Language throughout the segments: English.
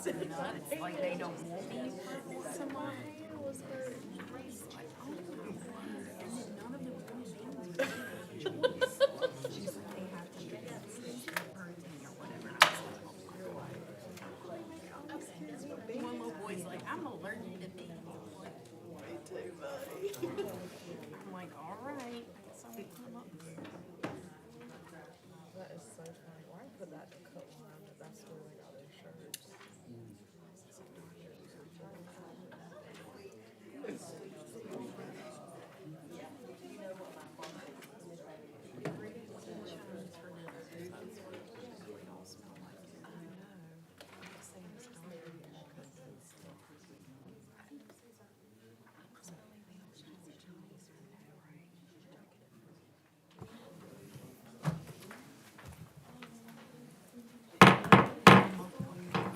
It's like they don't want me. So my hair was hurt. One little boy's like, I'm allergic to these. Me too, buddy. I'm like, all right. So we put 'em up. That is so funny. Why put that to cut line? That's where they got their shirts.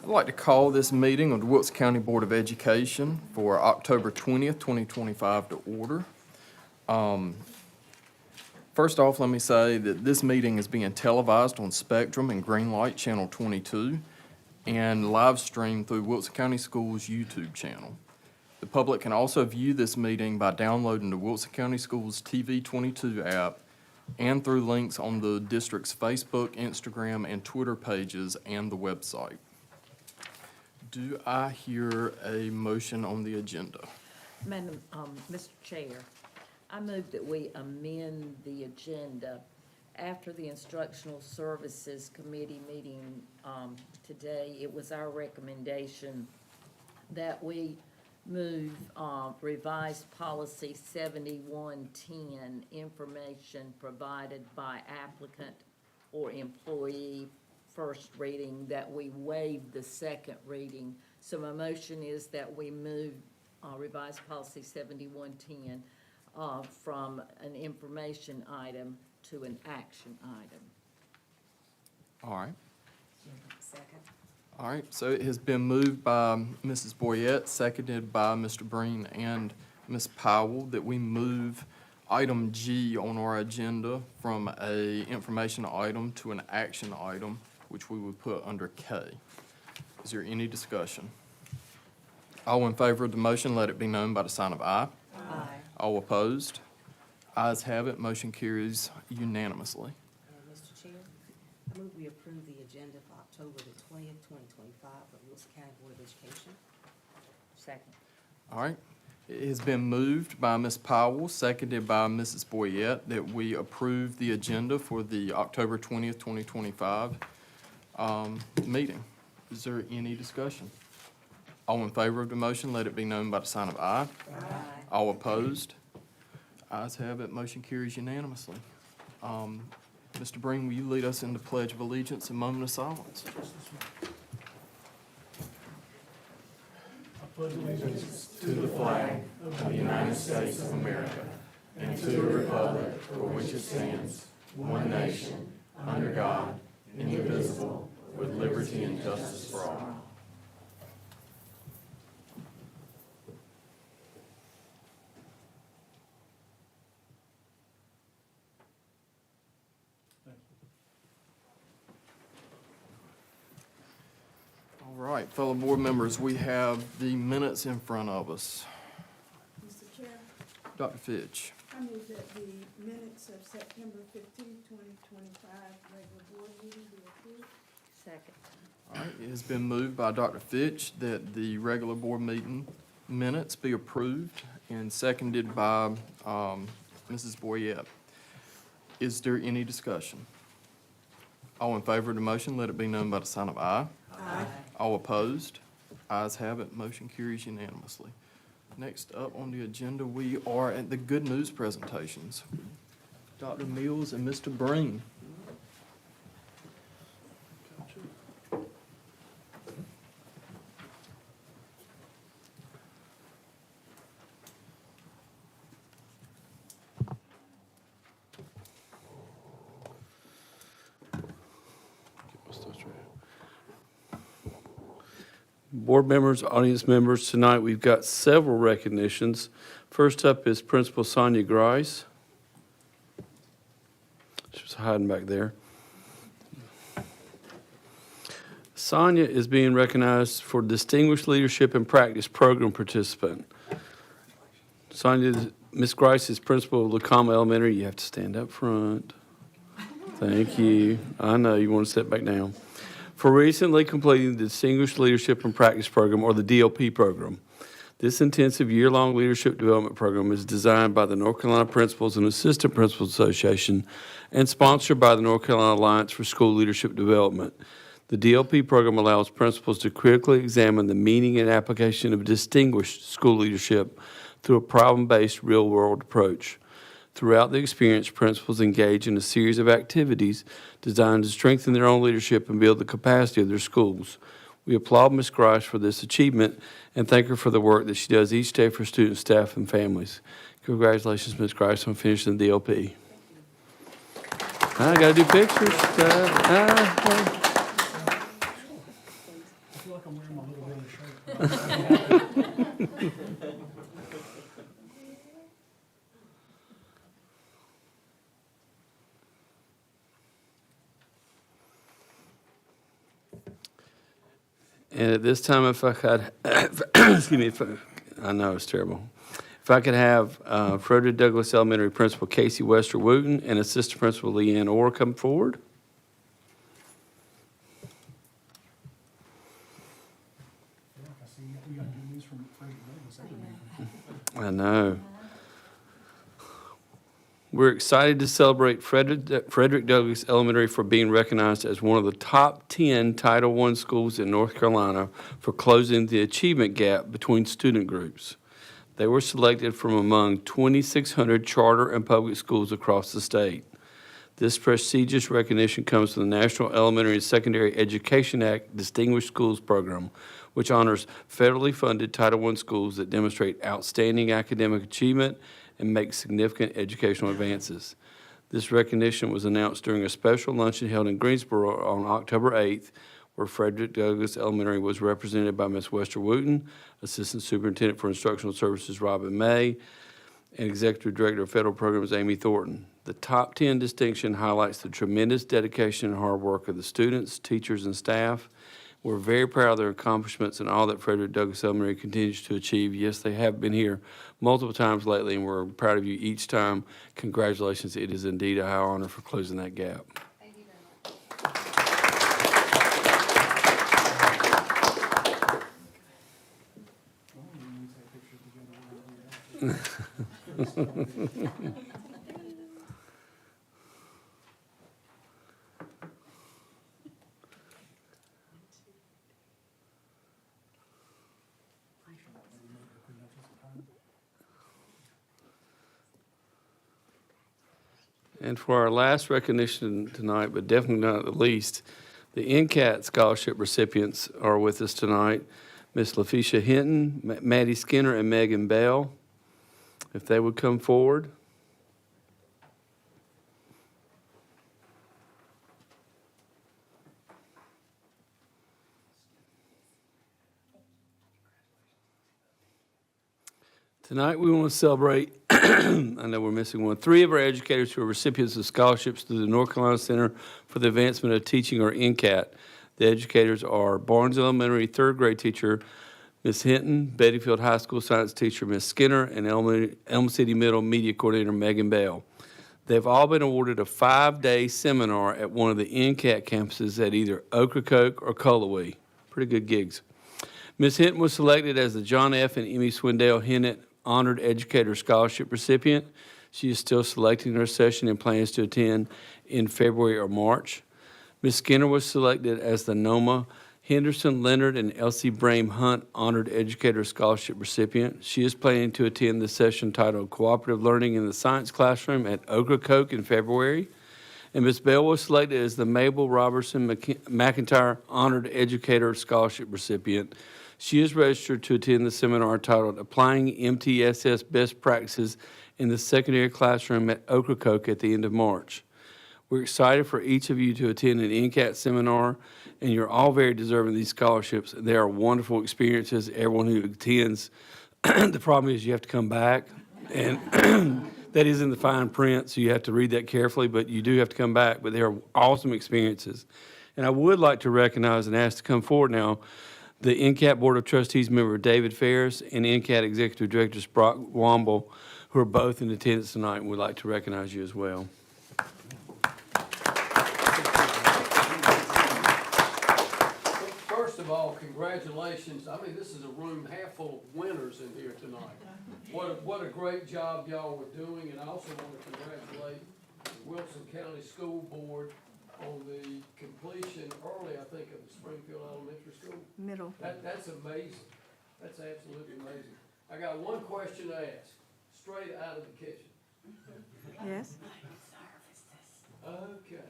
I'd like to call this meeting of the Wilkes County Board of Education for October 20th, 2025 to order. First off, let me say that this meeting is being televised on Spectrum and Greenlight Channel 22 and live streamed through Wilkes County Schools YouTube channel. The public can also view this meeting by downloading the Wilkes County Schools TV 22 app and through links on the district's Facebook, Instagram, and Twitter pages and the website. Do I hear a motion on the agenda? Madam, Mr. Chair, I move that we amend the agenda after the Instructional Services Committee meeting, today. It was our recommendation that we move, revised policy 7110, information provided by applicant or employee, first reading, that we waive the second reading. So my motion is that we move revised policy 7110 from an information item to an action item. All right. Second. All right, so it has been moved by Mrs. Boyette, seconded by Mr. Breen and Ms. Powell, that we move item G on our agenda from a information item to an action item, which we would put under K. Is there any discussion? All in favor of the motion, let it be known by the sign of aye. Aye. All opposed? Ayes have it, motion carries unanimously. Mr. Chair, I move we approve the agenda for October the 20th, 2025 for Wilkes County Board of Education. Second. All right. It has been moved by Ms. Powell, seconded by Mrs. Boyette, that we approve the agenda for the October 20th, 2025 meeting. Is there any discussion? All in favor of the motion, let it be known by the sign of aye. Aye. All opposed? Ayes have it, motion carries unanimously. Mr. Breen, will you lead us in the Pledge of Allegiance and moment of silence? To the flag of the United States of America and to the republic for which it stands, one nation, under God, indivisible, with liberty and justice for all. All right, fellow board members, we have the minutes in front of us. Mr. Chair, Dr. Fitch. I move that the minutes of September 15th, 2025 regular board meeting be approved. Second. All right, it has been moved by Dr. Fitch that the regular board meeting minutes be approved and seconded by Mrs. Boyette. Is there any discussion? All in favor of the motion, let it be known by the sign of aye. Aye. All opposed? Ayes have it, motion carries unanimously. Next up on the agenda, we are at the good news presentations. Dr. Mills and Mr. Breen. Board members, audience members, tonight we've got several recognitions. First up is Principal Sonia Grice. She was hiding back there. Sonia is being recognized for Distinguished Leadership and Practice Program Participant. Sonia, Ms. Grice is principal of Lacoma Elementary. You have to stand up front. Thank you. I know you want to sit back down. For recently completing the Distinguished Leadership and Practice Program, or the DLP program. This intensive year-long leadership development program is designed by the North Carolina Principals and Assistant Principals Association and sponsored by the North Carolina Alliance for School Leadership Development. The DLP program allows principals to critically examine the meaning and application of distinguished school leadership through a problem-based, real-world approach. Throughout the experience, principals engage in a series of activities designed to strengthen their own leadership and build the capacity of their schools. We applaud Ms. Grice for this achievement and thank her for the work that she does each day for students, staff, and families. Congratulations, Ms. Grice, on finishing the DLP. I got to do pictures. I feel like I'm wearing my little brother's shirt. And at this time, if I could, excuse me, I know it's terrible. If I could have Frederick Douglass Elementary Principal Casey Wester Wooten and Assistant Principal Leanne Orr come forward. I feel like I see we got good news from Frederick Douglass. I know. We're excited to celebrate Frederick Douglass Elementary for being recognized as one of the top 10 Title I schools in North Carolina for closing the achievement gap between student groups. They were selected from among 2,600 charter and public schools across the state. This prestigious recognition comes from the National Elementary and Secondary Education Act Distinguished Schools Program, which honors federally funded Title I schools that demonstrate outstanding academic achievement and make significant educational advances. This recognition was announced during a special luncheon held in Greensboro on October 8th, where Frederick Douglass Elementary was represented by Ms. Wester Wooten, Assistant Superintendent for Instructional Services Robin May, and Executive Director of Federal Programs Amy Thornton. The top 10 distinction highlights the tremendous dedication and hard work of the students, teachers, and staff. We're very proud of their accomplishments and all that Frederick Douglass Elementary continues to achieve. Yes, they have been here multiple times lately, and we're proud of you each time. Congratulations. It is indeed a high honor for closing that gap. Thank you very much. We take pictures together. And for our last recognition tonight, but definitely not the least, the NCAT scholarship recipients are with us tonight. Miss LaFisha Hinton, Maddie Skinner, and Megan Bell. If they would come forward. Tonight, we want to celebrate, I know we're missing one, 3 of our educators who are recipients of scholarships through the North Carolina Center for the Advancement of Teaching, or NCAT. The educators are Barnes Elementary 3rd grade teacher, Ms. Hinton, Bettyfield High School science teacher, Ms. Skinner, and Elm City Middle media coordinator, Megan Bell. They've all been awarded a 5-day seminar at one of the NCAT campuses at either Ocracoke or Cullowhee. Pretty good gigs. Ms. Hinton was selected as the John F. and Emmy Swindell Hennett Honored Educator Scholarship recipient. She is still selecting her session and plans to attend in February or March. Ms. Skinner was selected as the Noma Henderson Leonard and Elsie Brame Hunt Honored Educator Scholarship recipient. She is planning to attend the session titled Cooperative Learning in the Science Classroom at Ocracoke in February. And Ms. Bell was selected as the Mabel Robertson McIntyre Honored Educator Scholarship recipient. She is registered to attend the seminar titled Applying MTSS Best Practices in the Secondary Classroom at Ocracoke at the end of March. We're excited for each of you to attend an NCAT seminar, and you're all very deserving of these scholarships. They are wonderful experiences. Everyone who attends, the problem is you have to come back, and that is in the fine print, so you have to read that carefully, but you do have to come back. But they are awesome experiences. And I would like to recognize and ask to come forward now the NCAT Board of Trustees member David Ferris and NCAT Executive Director Brock Womble, who are both in attendance tonight, and would like to recognize you as well. First of all, congratulations. I mean, this is a room half full of winners in here tonight. What a great job y'all were doing, and I also want to congratulate the Wilson County School Board on the completion early, I think, of the Springfield Elementary School. Middle. That's amazing. That's absolutely amazing. I got one question to ask, straight out of the kitchen. Yes? Okay.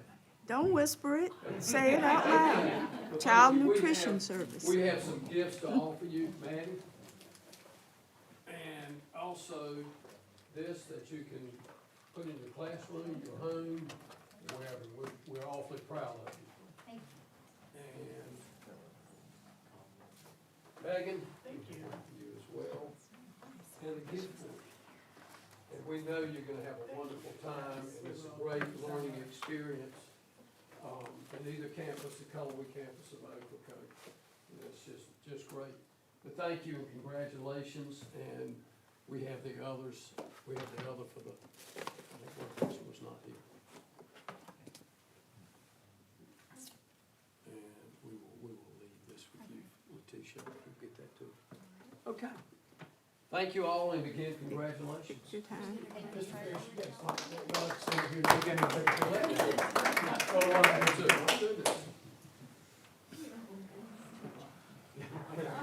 Don't whisper it. Say it out loud. Child We Nutrition have- Service. We have some gifts to offer you, Maddie. And also this that you can put in your classroom, your home, wherever. We're awfully proud of you. Thank you. And Megan, thank you. You as well. And a gift for you. And we know you're gonna have a wonderful time, and it's a great learning experience. In either campus, the Colway campus of Ocracoke. And it's just great. But thank you and congratulations, and we have the others, we have the other for the, I think one person was not here. And we will leave this with you, Letitia, we'll get that too. Okay. Thank you all, and again, congratulations. Your time. Mr. Ferris, you guys like to stay here and begin with the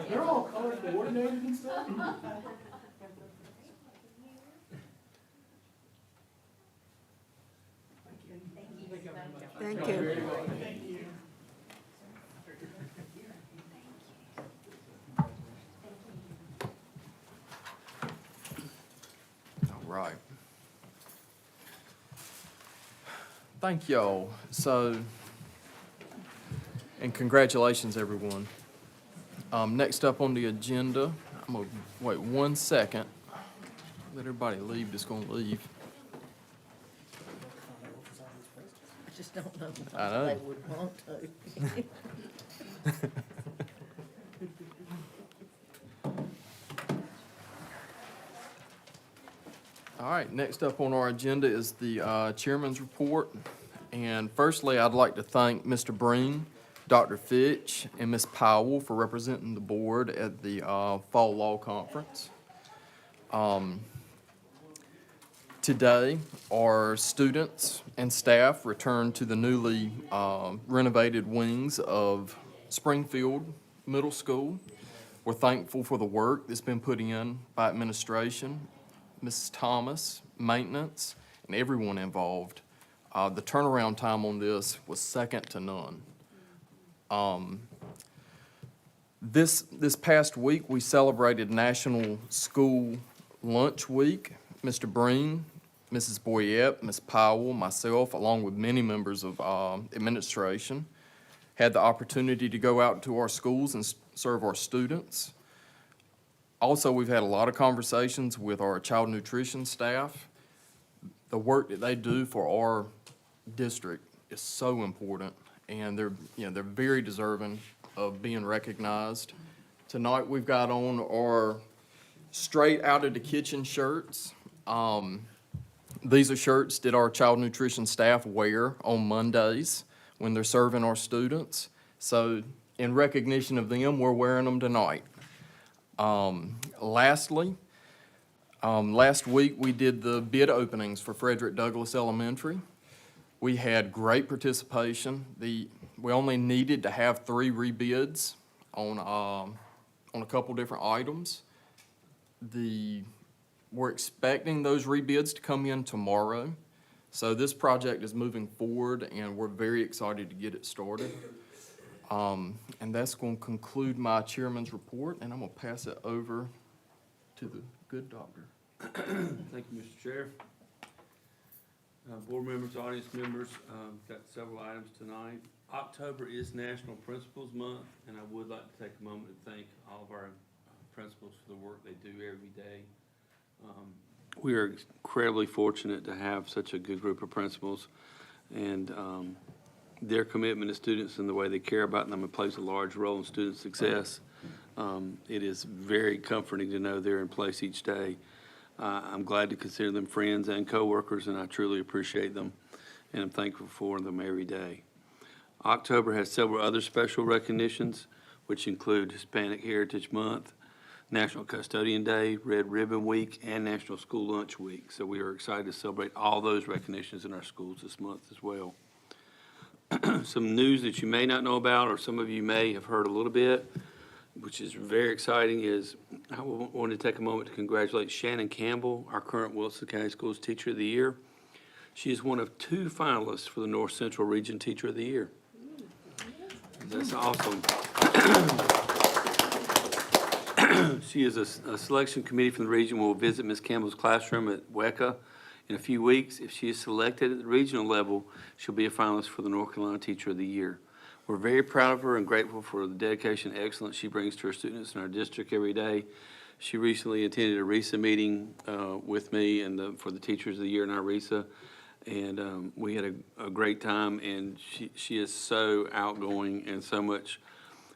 They're all color coordinated and stuff. Thank you. All right. Thank y'all. So, and congratulations, everyone. Next up on the agenda, I'm gonna wait 1 second. Let everybody leave that's gonna leave. I just don't know I know. if they would want to. All right, next up on our agenda is the chairman's report. And firstly, I'd like to thank Mr. Breen, Dr. Fitch, and Ms. Powell for representing the board at the Fall Law Conference. Today, our students and staff returned to the newly renovated wings of Springfield Middle School. We're thankful for the work that's been put in by administration, Mrs. Thomas, maintenance, and everyone involved. The turnaround time on this was second to none. This past week, we celebrated National School Lunch Week. Mr. Breen, Mrs. Boyette, Ms. Powell, myself, along with many members of administration, had the opportunity to go out to our schools and serve our students. Also, we've had a lot of conversations with our child nutrition staff. The work that they do for our district is so important, and they're very deserving of being recognized. Tonight, we've got on our straight out of the kitchen shirts. These are shirts that our child nutrition staff wear on Mondays when they're serving our students. So in recognition of them, we're wearing them tonight. Lastly, last week we did the bid openings for Frederick Douglass Elementary. We had great participation. We only needed to have 3 rebids on a couple different items. We're expecting those rebids to come in tomorrow. So this project is moving forward, and we're very excited to get it started. And that's going to conclude my chairman's report, and I'm going to pass it over to the good doctor. Thank you, Mr. Chair. Board members, audience members, got several items tonight. October is National Principals Month, and I would like to take a moment to thank all of our principals for the work they do every day. We are incredibly fortunate to have such a good group of principals, and their commitment to students and the way they care about them, it plays a large role in student success. It is very comforting to know they're in place each day. I'm glad to consider them friends and coworkers, and I truly appreciate them, and I'm thankful for them every day. October has several other special recognitions, which include Hispanic Heritage Month, National Custodian Day, Red Ribbon Week, and National School Lunch Week. So we are excited to celebrate all those recognitions in our schools this month as well. Some news that you may not know about, or some of you may have heard a little bit, which is very exciting, is I want to take a moment to congratulate Shannon Campbell, our current Wilson County Schools Teacher of the Year. She is one of 2 finalists for the North Central Region Teacher of the Year. That's awesome. She is a selection committee from the region will visit Ms. Campbell's classroom at WECA in a few weeks. If she is selected at the regional level, she'll be a finalist for the North Carolina Teacher of the Year. We're very proud of her and grateful for the dedication and excellence she brings to her students in our district every day. She recently attended a RESA meeting with me and for the Teachers of the Year in our RESA, and we had a great time, and she is so outgoing and so much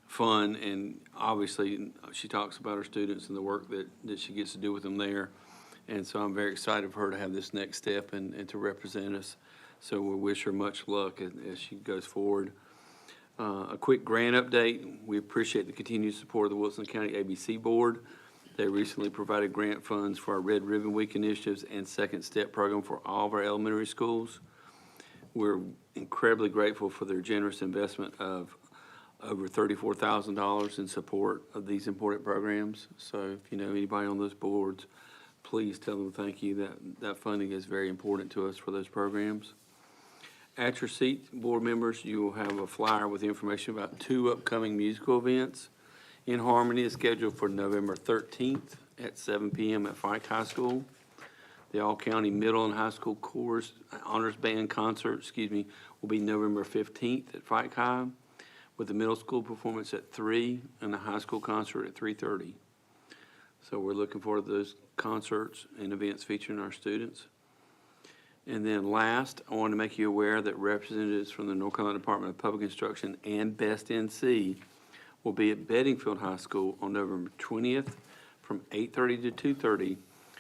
fun, and obviously she talks about her students and the work that she gets to do with them there. And so I'm very excited for her to have this next step and to represent us. So we wish her much luck as she goes forward. A quick grant update. We appreciate the continued support of the Wilson County ABC Board. They recently provided grant funds for our Red Ribbon Week initiatives and Second Step program for all of our elementary schools. We're incredibly grateful for their generous investment of over $34,000 in support of these important programs. So if you know anybody on those boards, please tell them thank you. That funding is very important to us for those programs. At your seat, board members, you will have a flyer with information about 2 upcoming musical events. In Harmony is scheduled for November 13th at 7 p.m. at Fike High School. The All-County Middle and High School Chorus Honors Band Concert, will be November 15th at Fike High, with the middle school performance at 3 and the high school concert at 3:30. So we're looking forward to those concerts and events featuring our students. And then last, I want to make you aware that representatives from the North Carolina Department of Public Instruction and Best NC will be at Bedingfield High School on November 20th from 8:30 to 2:30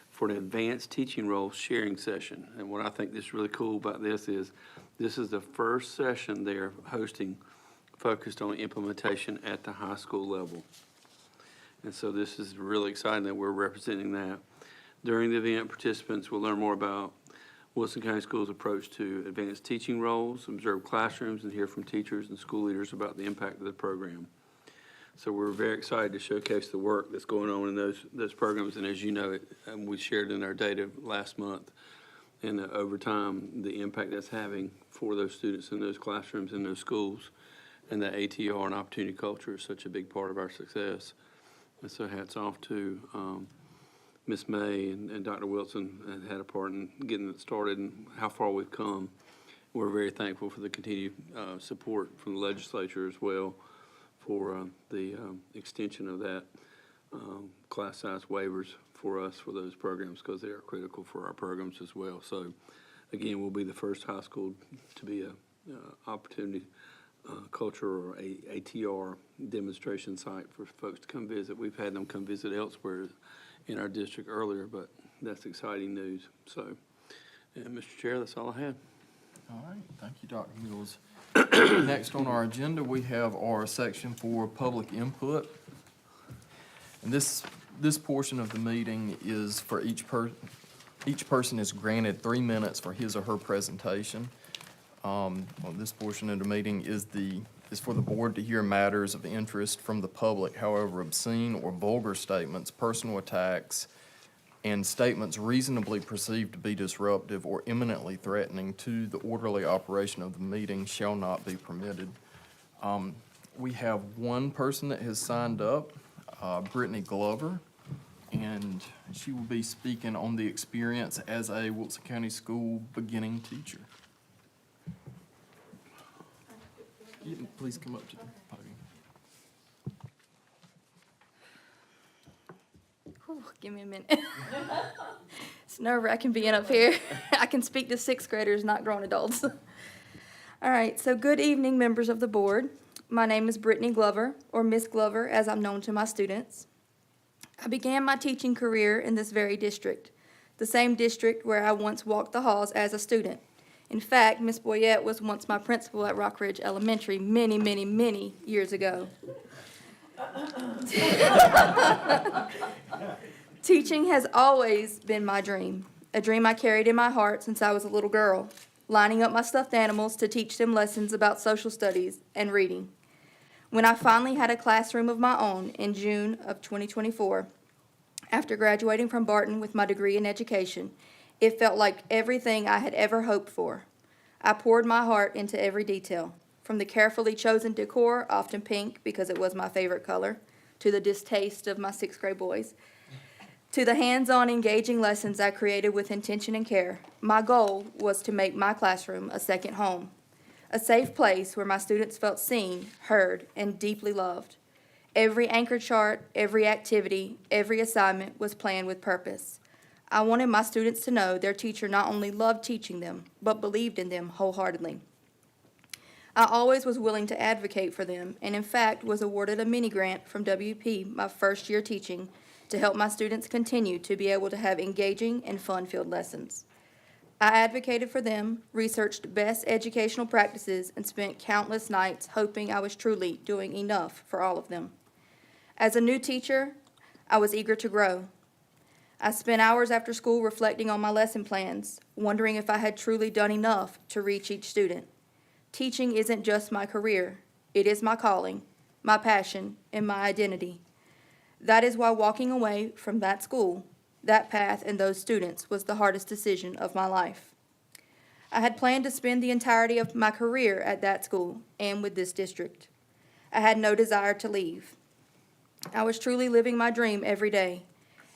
for an advanced teaching role sharing session. And what I think is really cool about this is the first session they're hosting focused on implementation at the high school level. And so this is really exciting that we're representing that. During the event, participants will learn more about Wilson County Schools' approach to advanced teaching roles, observe classrooms, and hear from teachers and school leaders about the impact of the program. So we're very excited to showcase the work that's going on in those programs. And as you know, we shared in our data last month, and over time, the impact that's having for those students in those classrooms in those schools. And that ATR and opportunity culture is such a big part of our success. And so hats off to Ms. May and Dr. Wilson had a part in getting it started and how far we've come. We're very thankful for the continued support from the legislature as well for the extension of that class size waivers for us for those programs, because they are critical for our programs as well. So again, we'll be the first high school to be a opportunity culture or a ATR demonstration site for folks to come visit. We've had them come visit elsewhere in our district earlier, but that's exciting news. So, and Mr. Chair, that's all I had. All right, thank you, Dr. Mills. Next on our agenda, we have our section for public input. And this portion of the meeting is for each person is granted 3 minutes for his or her presentation. On this portion of the meeting is for the board to hear matters of interest from the public. However, obscene or vulgar statements, personal attacks, and statements reasonably perceived to be disruptive or imminently threatening to the orderly operation of the meeting shall not be permitted. We have one person that has signed up, Brittany Glover, and she will be speaking on the experience as a Wilson County School beginning teacher. Please come up to the podium. Whew, give me a minute. It's nerve-wracking being up here. I can speak to 6th graders, not grown adults. All right, so good evening, members of the board. My name is Brittany Glover, or Miss Glover, as I'm known to my students. I began my teaching career in this very district, the same district where I once walked the halls as a student. In fact, Miss Boyette was once my principal at Rock Ridge Elementary many, many, many years ago. Teaching has always been my dream, a dream I carried in my heart since I was a little girl, lining up my stuffed animals to teach them lessons about social studies and reading. When I finally had a classroom of my own in June of 2024, after graduating from Barton with my degree in education, it felt like everything I had ever hoped for. I poured my heart into every detail, from the carefully chosen decor, often pink because it was my favorite color, to the distaste of my sixth grade boys, to the hands-on engaging lessons I created with intention and care. My goal was to make my classroom a second home, a safe place where my students felt seen, heard, and deeply loved. Every anchor chart, every activity, every assignment was planned with purpose. I wanted my students to know their teacher not only loved teaching them, but believed in them wholeheartedly. I always was willing to advocate for them, and in fact was awarded a mini grant from WP my first year teaching to help my students continue to be able to have engaging and fun-filled lessons. I advocated for them, researched best educational practices, and spent countless nights hoping I was truly doing enough for all of them. As a new teacher, I was eager to grow. I spent hours after school reflecting on my lesson plans, wondering if I had truly done enough to reach each student. Teaching isn't just my career. It is my calling, my passion, and my identity. That is why walking away from that school, that path, and those students was the hardest decision of my life. I had planned to spend the entirety of my career at that school and with this district. I had no desire to leave. I was truly living my dream every day.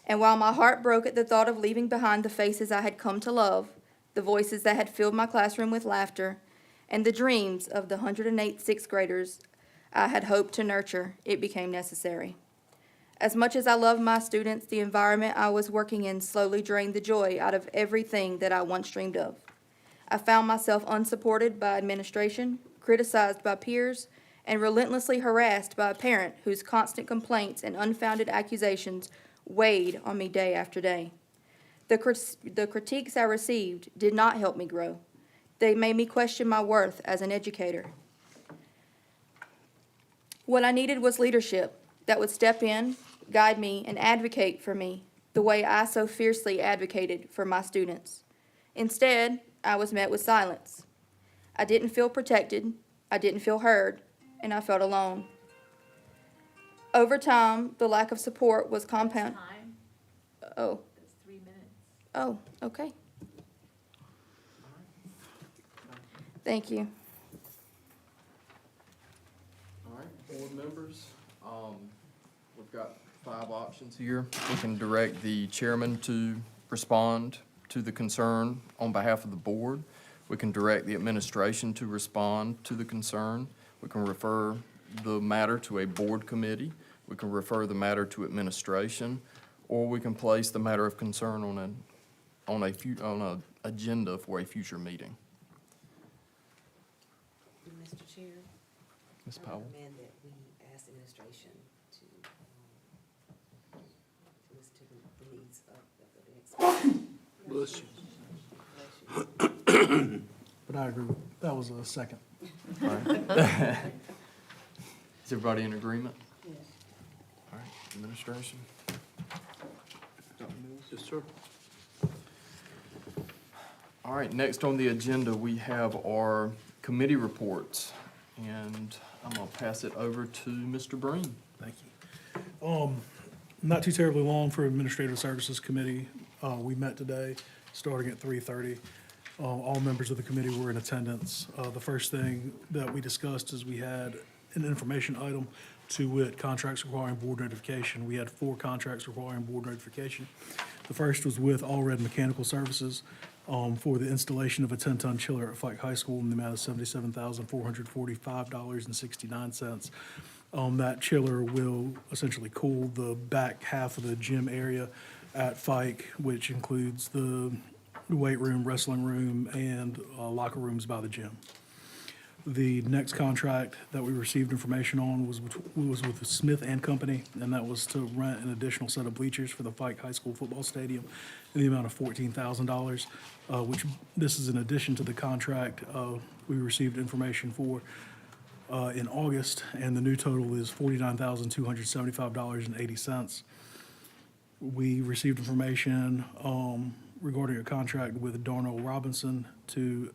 And while my heart broke at the thought of leaving behind the faces I had come to love, the voices that had filled my classroom with laughter, and the dreams of the 108 sixth graders I had hoped to nurture, it became necessary. As much as I loved my students, the environment I was working in slowly drained the joy out of everything that I once dreamed of. I found myself unsupported by administration, criticized by peers, and relentlessly harassed by a parent whose constant complaints and unfounded accusations weighed on me day after day. The critiques I received did not help me grow. They made me question my worth as an educator. What I needed was leadership that would step in, guide me, and advocate for me the way I so fiercely advocated for my students. Instead, I was met with silence. I didn't feel protected, I didn't feel heard, and I felt alone. Over time, the lack of support was compounded. Oh. That's 3 minutes. Oh, okay. Thank you. All right, board members, we've got 5 options here. We can direct the chairman to respond to the concern on behalf of the board. We can direct the administration to respond to the concern. We can refer the matter to a board committee. We can refer the matter to administration, or we can place the matter of concern on a agenda for a future meeting. Mr. Chair, Ms. I Powell? recommend that we ask administration to listen to the needs of the next. Bless you. But I agree, that was a second. All right. Is everybody in agreement? Yes. All right, administration? Dr. Mills? Yes, sir. All right, next on the agenda, we have our committee reports, and I'm gonna pass it over to Mr. Breen. Thank you. Not too terribly long for Administrative Services Committee. We met today, starting at 3:30. All members of the committee were in attendance. The first thing that we discussed is we had an information item, to wit, contracts requiring board notification. We had 4 contracts requiring board notification. The first was with All Red Mechanical Services for the installation of a 10-ton chiller at Fike High School in the amount of $77,445.69. That chiller will essentially cool the back half of the gym area at Fike, which includes the weight room, wrestling room, and locker rooms by the gym. The next contract that we received information on was with Smith and Company, and that was to rent an additional set of bleachers for the Fike High School football stadium in the amount of $14,000, which this is in addition to the contract we received information for in August, and the new total is $49,275.80. We received information regarding a contract with Darnell Robinson to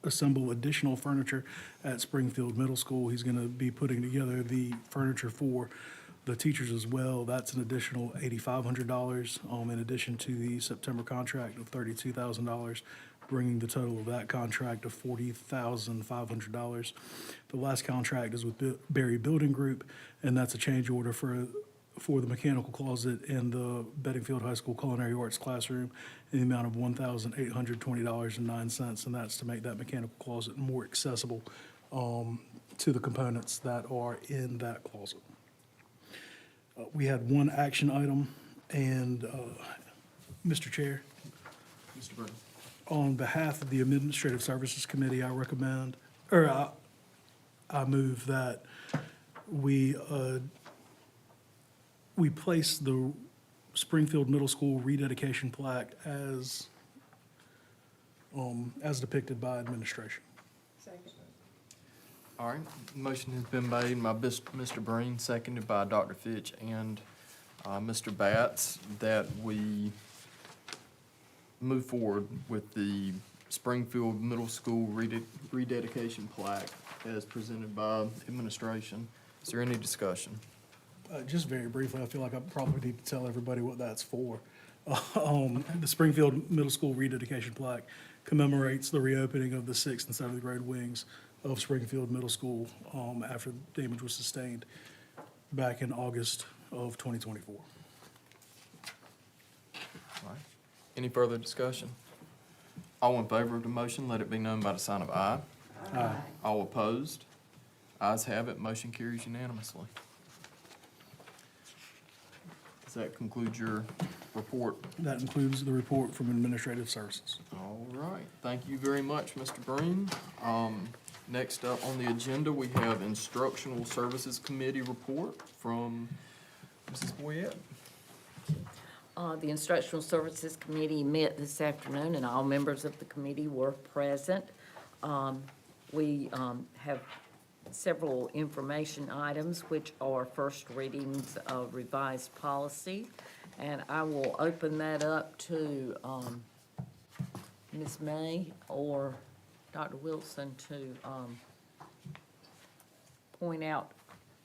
assemble additional furniture at Springfield Middle School. He's going to be putting together the furniture for the teachers as well. That's an additional $8,500 in addition to the September contract of $32,000, bringing the total of that contract to $40,500. The last contract is with Berry Building Group, and that's a change order for the mechanical closet in the Bedingfield High School Culinary Arts classroom in the amount of $1,820.09, and that's to make that mechanical closet more accessible to the components that are in that closet. We had one action item, and Mr. Chair, Mr. Burton. on behalf of the Administrative Services Committee, I move that we place the Springfield Middle School rededication plaque as depicted by administration. Second. All right, motion has been made by Mr. Breen, seconded by Dr. Fitch and Mr. Batts, that we move forward with the Springfield Middle School rededication plaque as presented by administration. Is there any discussion? Just very briefly, I feel like I probably need to tell everybody what that's for. The Springfield Middle School rededication plaque commemorates the reopening of the 6th and 7th grade wings of Springfield Middle School after damage was sustained back in August of 2024. All right. Any further discussion? All in favor of the motion, let it be known by the sign of aye. Aye. All opposed? Ayes have it, motion carries unanimously. Does that conclude your report? That includes the report from Administrative Services. All right, thank you very much, Mr. Breen. Next up on the agenda, we have Instructional Services Committee report from Mrs. Boyette. The Instructional Services Committee met this afternoon, and all members of the committee were present. We have several information items, which are first readings of revised policy, and I will open that up to Ms. May or Dr. Wilson to point out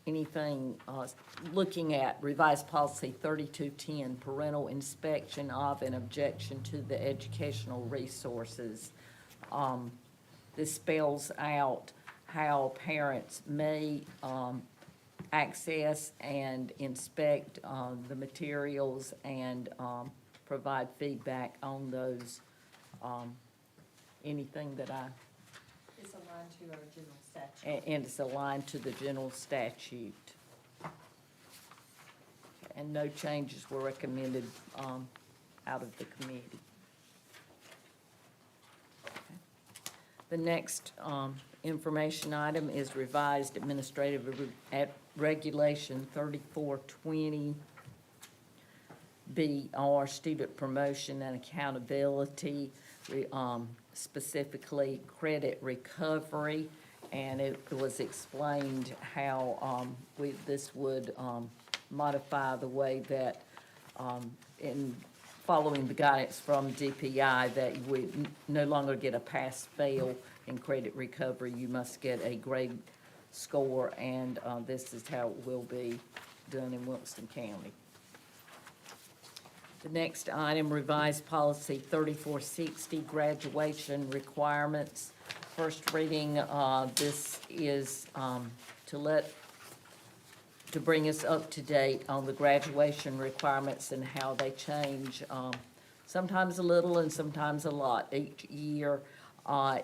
anything, looking at revised policy 3210, parental inspection of and objection to the educational resources. This spells out how parents may access and inspect the materials and provide feedback on those. Anything that It's aligned to our general statute. and it's aligned to the general statute. And no changes were recommended out of the committee. The next information item is revised administrative regulation 3420 BR, student promotion and accountability, specifically credit recovery. And it was explained how this would modify the way that, in following the guidance from DPI, that we no longer get a pass-fail in credit recovery. You must get a grade score, and this is how it will be done in Wilkeston County. The next item, revised policy 3460, graduation requirements. First reading, this is to bring us up to date on the graduation requirements and how they change, sometimes a little and sometimes a lot each year.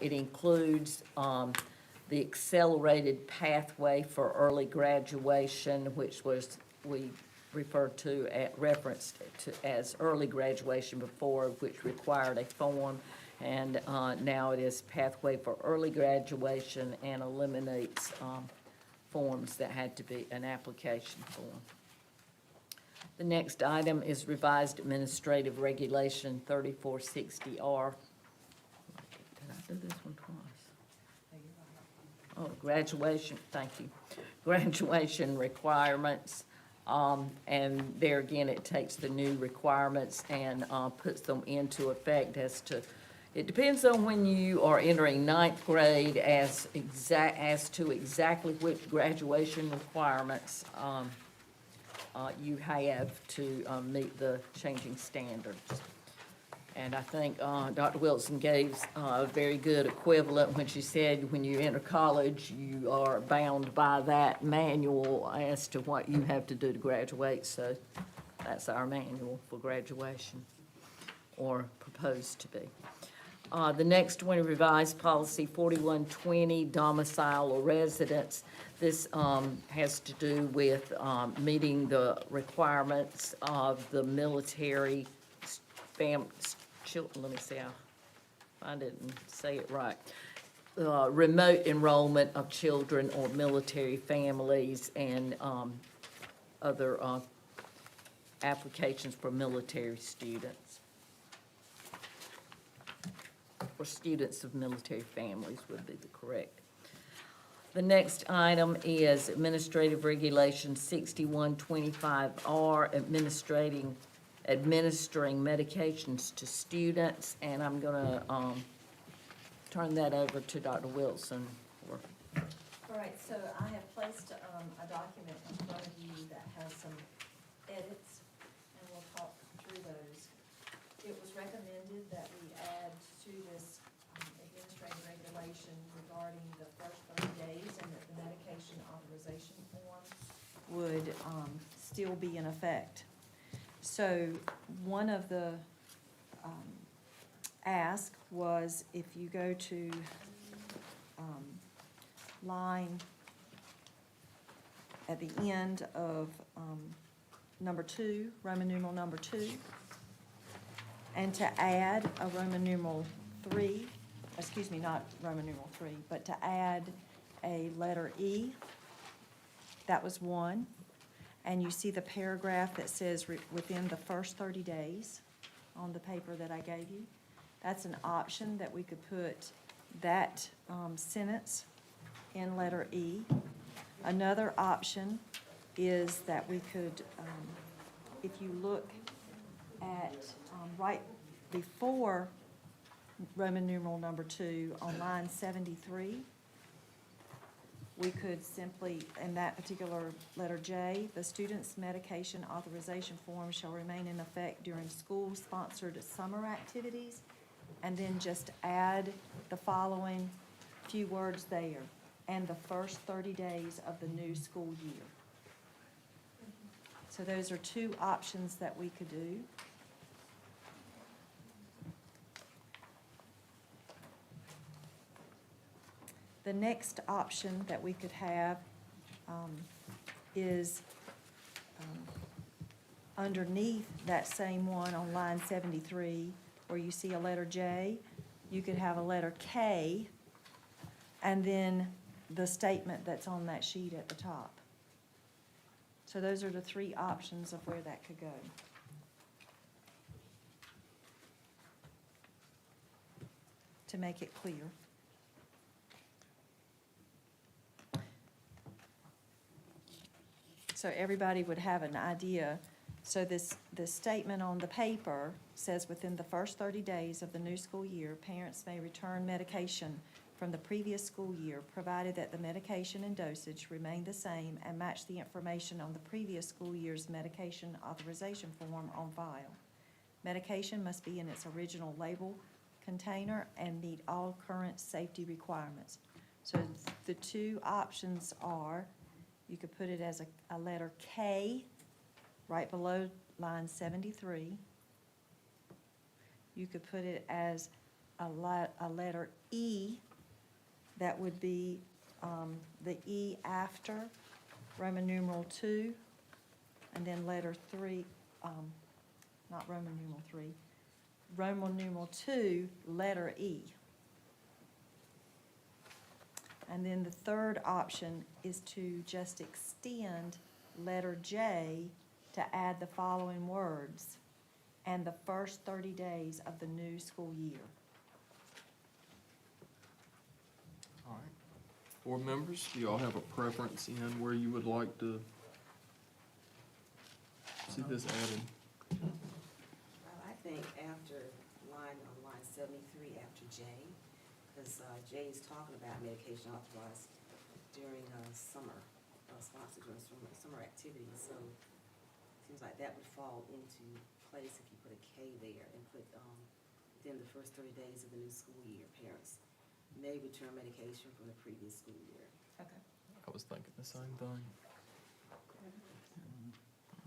It includes the accelerated pathway for early graduation, which was we referred to referenced to as early graduation before, which required a form, And now it is pathway for early graduation and eliminates forms that had to be an application form. The next item is revised administrative regulation 3460R. Did I do this one twice? Oh, graduation, thank you. Graduation requirements. And there again, it takes the new requirements and puts them into effect as to, it depends on when you are entering ninth grade as to exactly which graduation requirements you have to meet the changing standards. And I think Dr. Wilson gave a very good equivalent when she said when you enter college, you are bound by that manual as to what you have to do to graduate. So that's our manual for graduation, or proposed to be. The next one, revised policy 4120, domicile or residence. This has to do with meeting the requirements of the military let me see, I'll find it and say it right. Remote enrollment of children or military families and other applications for military students. Or students of military families would be the correct. The next item is Administrative Regulation 6125R, administering medications to students, and I'm gonna turn that over to Dr. Wilson. All right, so I have placed a document in front of you that has some edits, and we'll talk through those. It was recommended that we add to this administrative regulation regarding the first 30 days, and that the medication authorization form would still be in effect. So one of the ask was if you go to line at the end of number 2, Roman numeral number 2, and to add a Roman numeral 3, excuse me, not Roman numeral 3, but to add a letter E. That was one. And you see the paragraph that says within the first 30 days on the paper that I gave you. That's an option that we could put that sentence in letter E. Another option is that we could, if you look at right before Roman numeral number 2 on line 73, we could simply, in that particular letter J, the student's medication authorization form shall remain in effect during school-sponsored summer activities, and then just add the following few words there, and the first 30 days of the new school year. So those are two options that we could do. The next option that we could have is underneath that same one on line 73, where you see a letter J, you could have a letter K, and then the statement that's on that sheet at the top. So those are the three options of where that could go. To make it clear. So everybody would have an idea. So this statement on the paper says within the first 30 days of the new school year, parents may return medication from the previous school year, provided that the medication and dosage remain the same and match the information on the previous school year's medication authorization form on file. Medication must be in its original label container and meet all current safety requirements. So the two options are, you could put it as a letter K right below line 73. You could put it as a letter E. That would be the E after Roman numeral 2, and then letter 3, not Roman numeral 3, Roman numeral 2, letter E. And then the third option is to just extend letter J to add the following words, and the first 30 days of the new school year. All right. Board members, do y'all have a preference in where you would like to see this added? Well, I think after on line 73, after J, because J is talking about medication authorized during summer, sponsored during summer activities, so it seems like that would fall into place if you put a K there and put, within the first 30 days of the new school year, parents may return medication from the previous school year. Okay. I was thinking the same thing.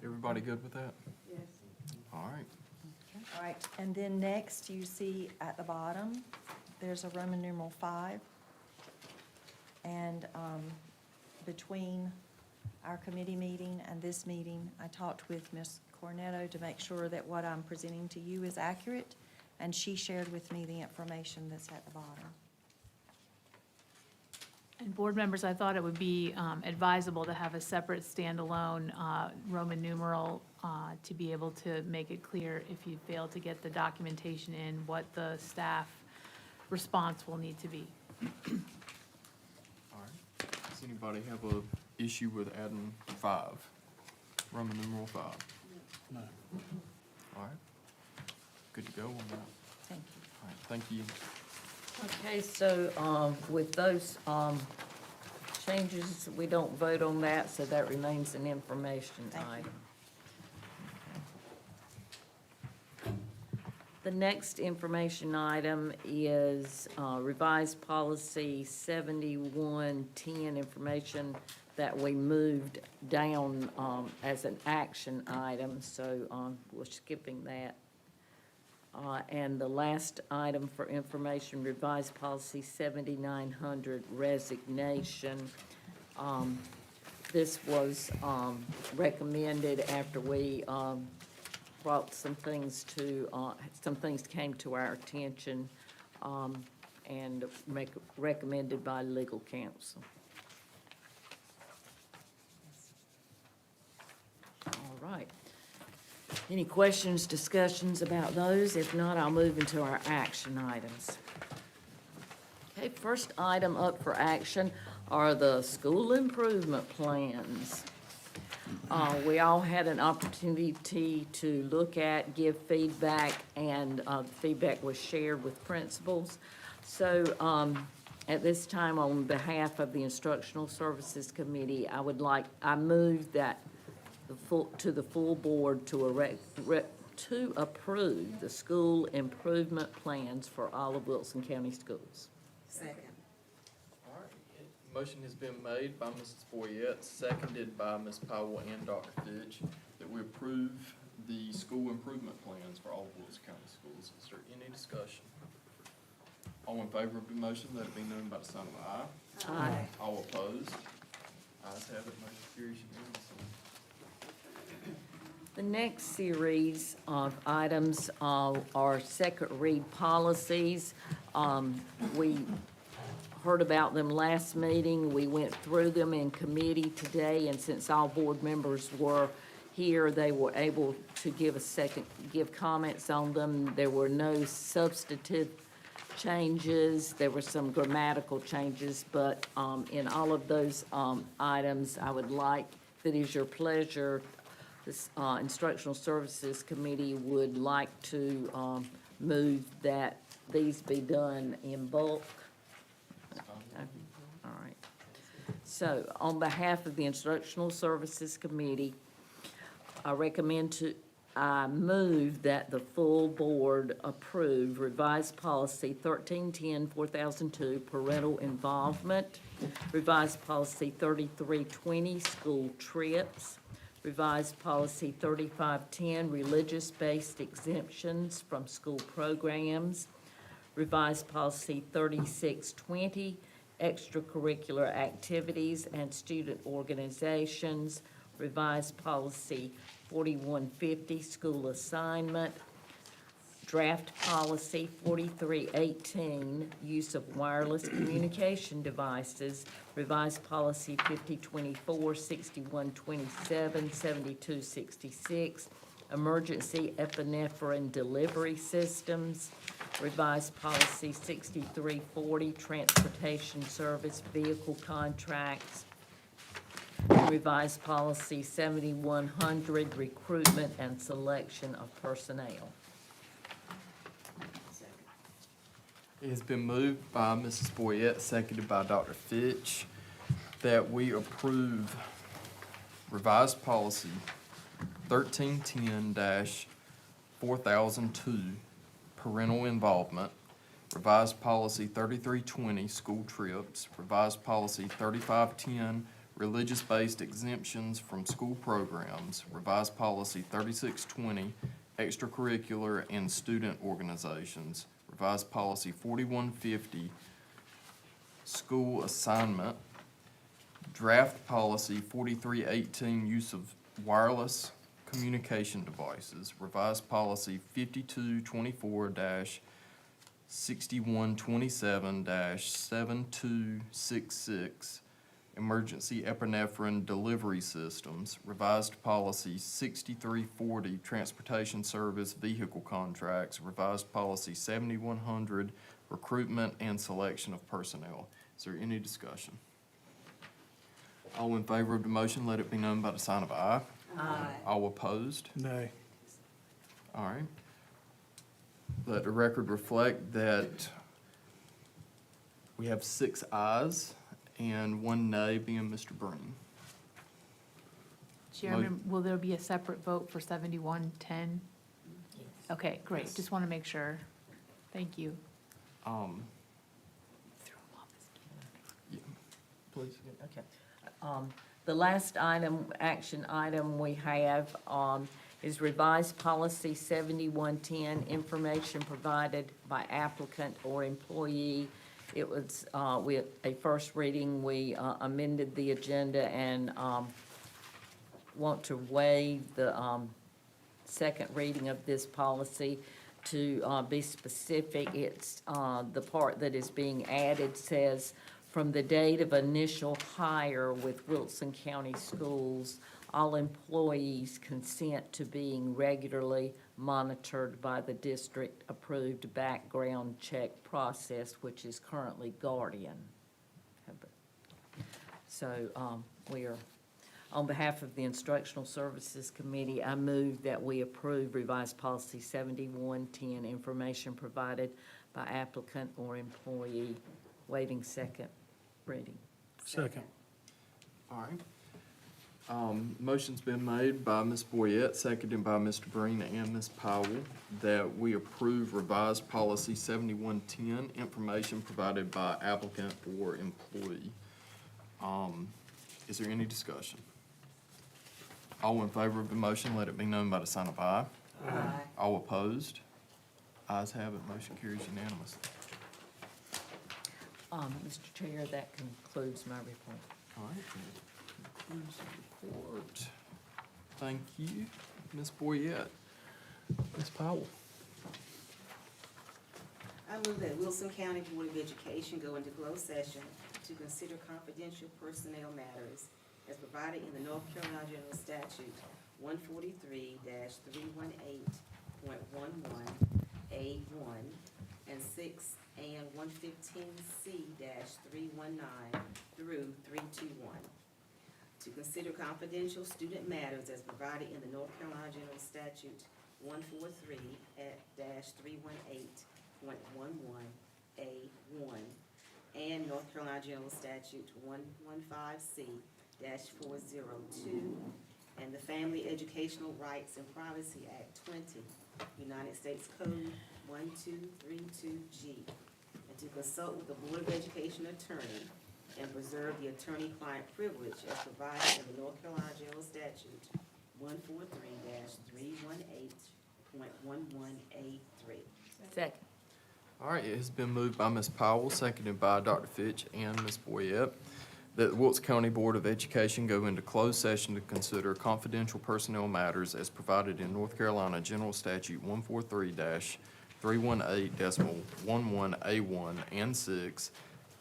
Everybody good with that? Yes. All right. All right, and then next, you see at the bottom, there's a Roman numeral 5. And between our committee meeting and this meeting, I talked with Ms. Cornetto to make sure that what I'm presenting to you is accurate, and she shared with me the information that's at the bottom. And board members, I thought it would be advisable to have a separate standalone Roman numeral to be able to make it clear if you fail to get the documentation in, what the staff response will need to be. All right. Does anybody have a issue with adding 5? Roman numeral 5? No. All right. Good to go on that. Thank you. All right, thank you. Okay, so, with those, changes, we don't vote on that, so that remains an information Thank you. item. The next information item is revised policy 7110, information that we moved down as an action item, so we're skipping that. And the last item for information, revised policy 7900, resignation. This was recommended after we brought some things came to our attention and recommended by legal counsel. All right. Any questions, discussions about those? If not, I'll move into our action items. Okay, first item up for action are the school improvement plans. We all had an opportunity to look at, give feedback, and feedback was shared with principals. So at this time, on behalf of the Instructional Services Committee, I move that to the full board to approve the school improvement plans for all of Wilson County schools. Second. All right. Motion has been made by Mrs. Boyette, seconded by Ms. Powell and Dr. Fitch, that we approve the school improvement plans for all of Wilson County schools. Is there any discussion? All in favor of the motion, let it be known by the sign of aye. Aye. All opposed? Ayes have it, motion carries unanimously. The next series of items are second read policies. We heard about them last meeting. We went through them in committee today, and since all board members were here, they were able to give comments on them. There were no substantive changes. There were some grammatical changes, but in all of those items, I would like, if it is your pleasure, this Instructional Services Committee would like to move that these be done in bulk. Okay. All right. So on behalf of the Instructional Services Committee, I move that the full board approve revised policy 1310, 4002, parental involvement, revised policy 3320, school trips, revised policy 3510, religious-based exemptions from school programs, revised policy 3620, extracurricular activities and student organizations, revised policy 4150, school assignment, Draft Policy 4318, use of wireless communication devices, Revised Policy 5024, 6127, 7266, Emergency Epinephrine Delivery Systems, Revised Policy 6340, Transportation Service Vehicle Contracts, Revised Policy 7100, Recruitment and Selection of Personnel. It has been moved by Mrs. Boyette, seconded by Dr. Fitch, that we approve revised policy 1310-4002, parental involvement, revised policy 3320, school trips, revised policy 3510, religious-based exemptions from school programs, revised policy 3620, extracurricular and student organizations, revised policy 4150, school assignment, draft policy 4318, use of wireless communication devices, revised policy 5224-6127-7266, emergency epinephrine delivery systems, revised policy 6340, transportation service vehicle contracts, revised policy 7100, recruitment and selection of personnel. Is there any discussion? All in favor of the motion, let it be known by the sign of aye. Aye. All opposed? Nay. All right. Let the record reflect that we have 6 ayes and 1 nay, being Mr. Breen. Chairman, will there be a separate vote for 7110? Okay, great, just want to make sure. Thank you. Yeah, please. Okay. The last item, action item we have, is revised policy 7110, information provided by applicant or employee. It was, a first reading, we amended the agenda and, want to waive the, second reading of this policy. To, be specific, it's, the part that is being added says, from the date of initial hire with Wilson County Schools, all employees consent to being regularly monitored by the district-approved background check process, which is currently Guardian. So, we are, on behalf of the Instructional Services Committee, I move that we approve revised policy 7110, information provided by applicant or employee, waiving second reading. Second. All right. Motion's been made by Ms. Boyette, seconded by Mr. Breen and Ms. Powell, that we approve revised policy 7110, information provided by applicant or employee. Is there any discussion? All in favor of the motion, let it be known by the sign of aye. Aye. All opposed? Ayes have it, motion carries unanimously. Mr. Chair, that concludes my report. All right, that concludes the report. Thank you, Ms. Boyette. Ms. Powell. I move that Wilson County Board of Education go into closed session to consider confidential personnel matters as provided in the North Carolina General Statute 143-318.11A1 and 6 and 115C-319 through 321. To consider confidential student matters as provided in the North Carolina General Statute 143-318.11A1 and North Carolina General Statute 115C-402 and the Family Educational Rights and Privacy Act 20, United States Code 1232G, and to consult with the Board of Education attorney and preserve the attorney-client privilege as provided in the North Carolina General Statute 143-318.11A3. Second. All right, it has been moved by Ms. Powell, seconded by Dr. Fitch and Ms. Boyette, that the Wilkes County Board of Education go into closed session to consider confidential personnel matters as provided in North Carolina General Statute 143-318.11A1 318.11A1 and 6,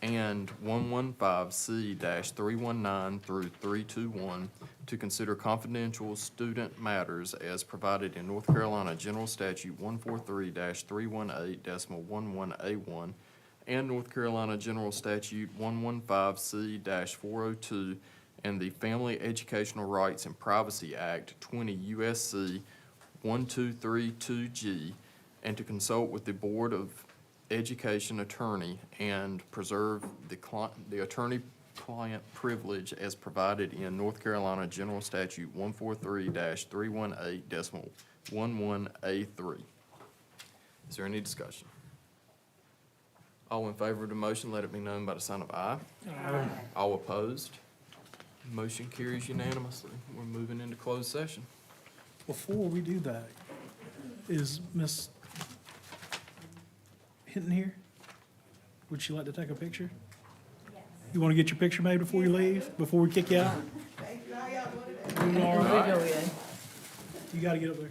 and 115C-319 through 321 to consider confidential student matters as provided in North Carolina General Statute 143-318.11A1 and North Carolina General Statute 115C-402 and the Family Educational Rights and Privacy Act 20 U.S.C. 1232G, and to consult with the Board of Education attorney and preserve the attorney-client privilege as provided in North Carolina General Statute 143-318.11A3. Is there any discussion? All in favor of the motion, let it be known by the sign of aye. Aye. All opposed? Motion carries unanimously. We're moving into closed session. Before we do that, is Miss Hinton here? Would she like to take a picture? Yes. You want to get your picture made before you leave, before we kick you out? Thank you. All right. You got to get up there.